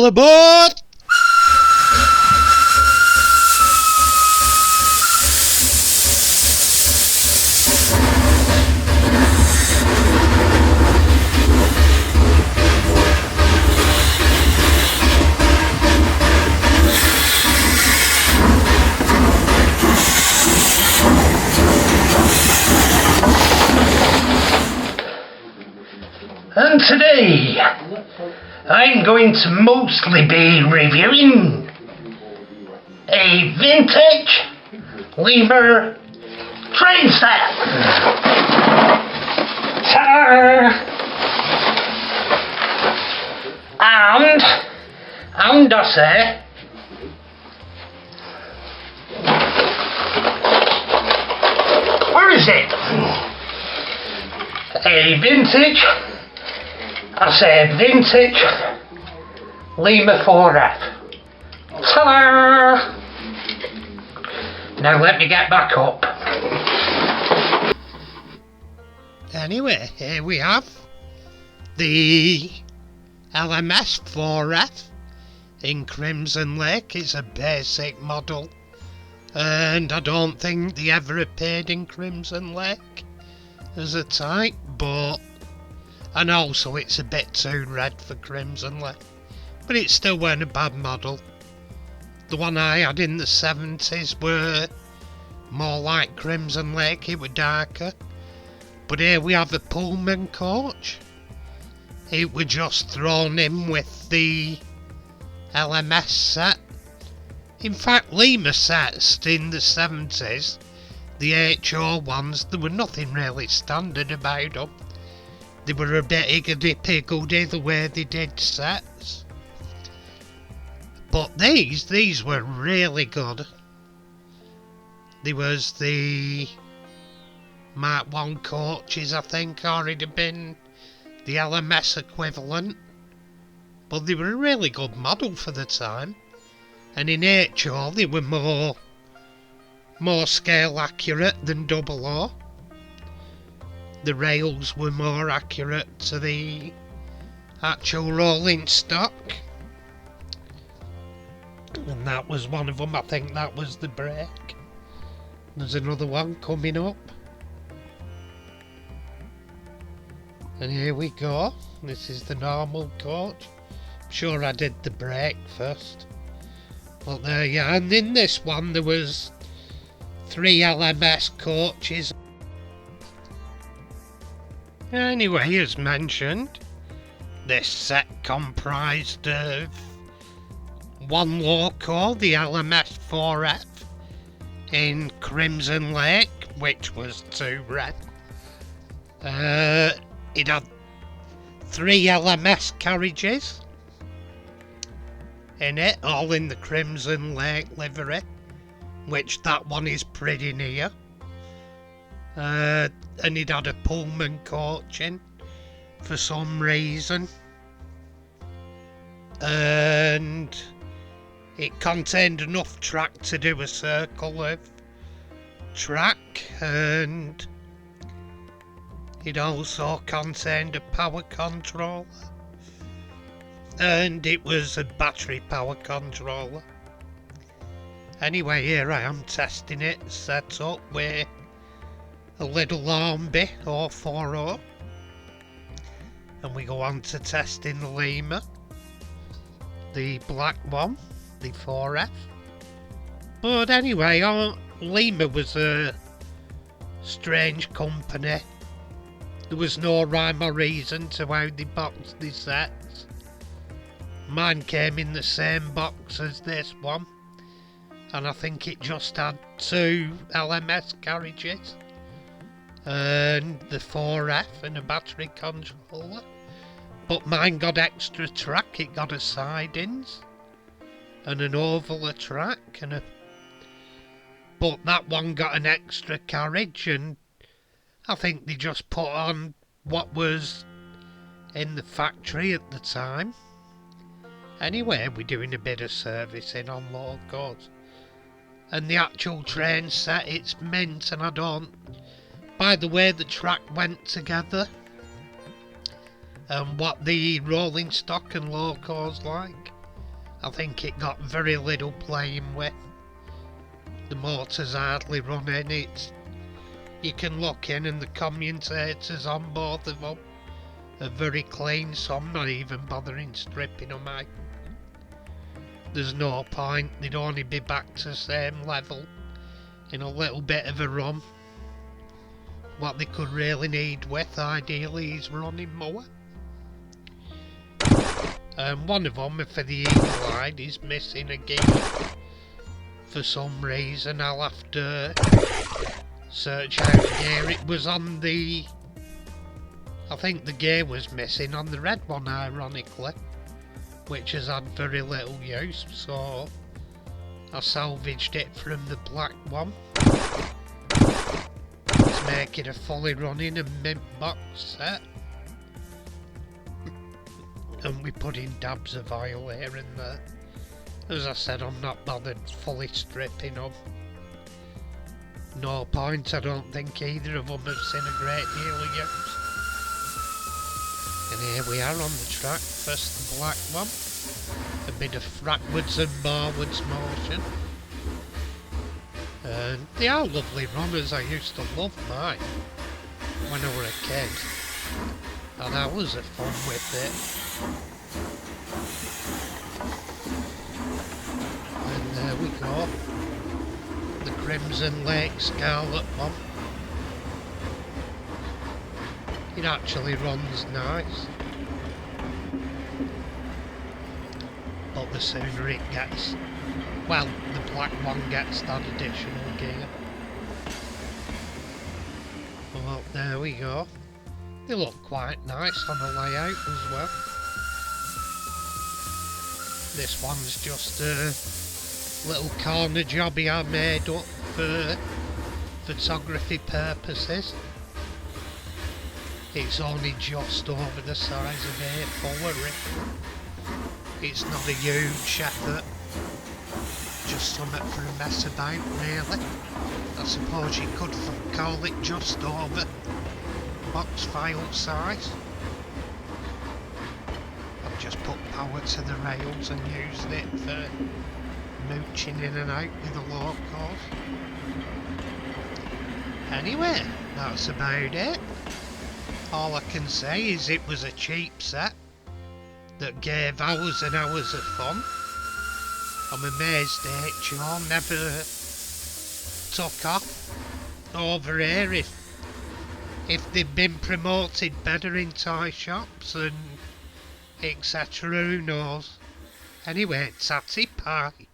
All aboard! And today, I'm going to mostly be reviewing a vintage Lima train set. Ta-da! And I say, where is it? A vintage Lima 4F. Ta-da! Now let me get back up. Anyway, here we have the LMS 4F in Crimson Lake. It's a basic model, and I don't think they ever appeared in Crimson Lake as a type, and also it's a bit too red for Crimson Lake, but it still weren't a bad model. The one I had in the 70s were more like Crimson Lake, it were darker. But here we have a Pullman coach. It were just thrown in with the LMS set. In fact, Lima sets in the 70s, the HO ones, there were nothing really standard about them. They were a bit higgledy-piggledy the way they did sets. But these were really good. There was the Mark 1 coaches, I think, or it'd have been the LMS equivalent. But they were a really good model for the time. And in HO they were more scale accurate than 00. The rails were more accurate to the actual rolling stock. And that was one of them, I think that was the brake. There's another one coming up. And here we go. This is the normal coach. I'm sure I did the brake first. But there you are. And in this one there was 3 LMS coaches. Anyway, as mentioned, this set comprised of one loco, the LMS 4F, in Crimson Lake, which was too red. It had 3 LMS carriages in it, all in the Crimson Lake livery, which that one is pretty near. And it had a Pullman coach in for some reason. And it contained enough track to do a circle of track, and it also contained a power controller, and it was a battery power controller. Anyway, here I am testing it, set up with a little Hornby 040, and we go on to testing the Lima, the black one, the 4F. But anyway, Lima was a strange company. There was no rhyme or reason to how they boxed the sets. Mine came in the same box as this one, and I think it just had 2 LMS carriages and the 4F and a battery controller. But mine got extra track. It got a sidings and an oval track, but that one got an extra carriage, and I think they just put on what was in the factory at the time. Anyway, we're doing a bit of servicing on locos, and the actual train set, it's mint, and I don't, by the way the track went together and what the rolling stock and locos like, I think it got very little playing with. The motor's hardly running. You can look in and the commutators on both of them are very clean, so I'm not even bothering stripping them out. There's no point, they'd only be back to the same level in a little bit of a run. What they could really need with, ideally, is running more. One of them, for the eagle eye, is missing a gear. For some reason, I'll have to search out the gear. It was on the... I think the gear was missing on the red one, ironically, which has had very little use, so I salvaged it from the black one to make it a fully running and mint box set. And we put in dabs of oil here and there. As I said, I'm not bothered fully stripping them. No point, I don't think either of them have seen a great deal of use. And here we are on the track, first the black one. A bit of frackwards and barwards motion. And they are lovely runners, I used to love mine when I was a kid. And I was a fun with it. And there we go. The Crimson Lake Scarlet one. It actually runs nice. But the sooner it gets, well, the black one gets that additional gear. Well, there we go. They look quite nice on the layout as well. This one's just a little corner jobby I made up for photography purposes. It's only just over the size of A4. It's not a huge effort, just something for a mess about really. I suppose you could call it just over box file size. I've just put power to the rails and used it for mooching in and out with a low cost. Anyway, that's about it. All I can say is it was a cheap set that gave hours and hours of fun. I'm amazed HO never took off over here. If they'd been promoted better in toy shops and etc, who knows. Anyway, tatty pie.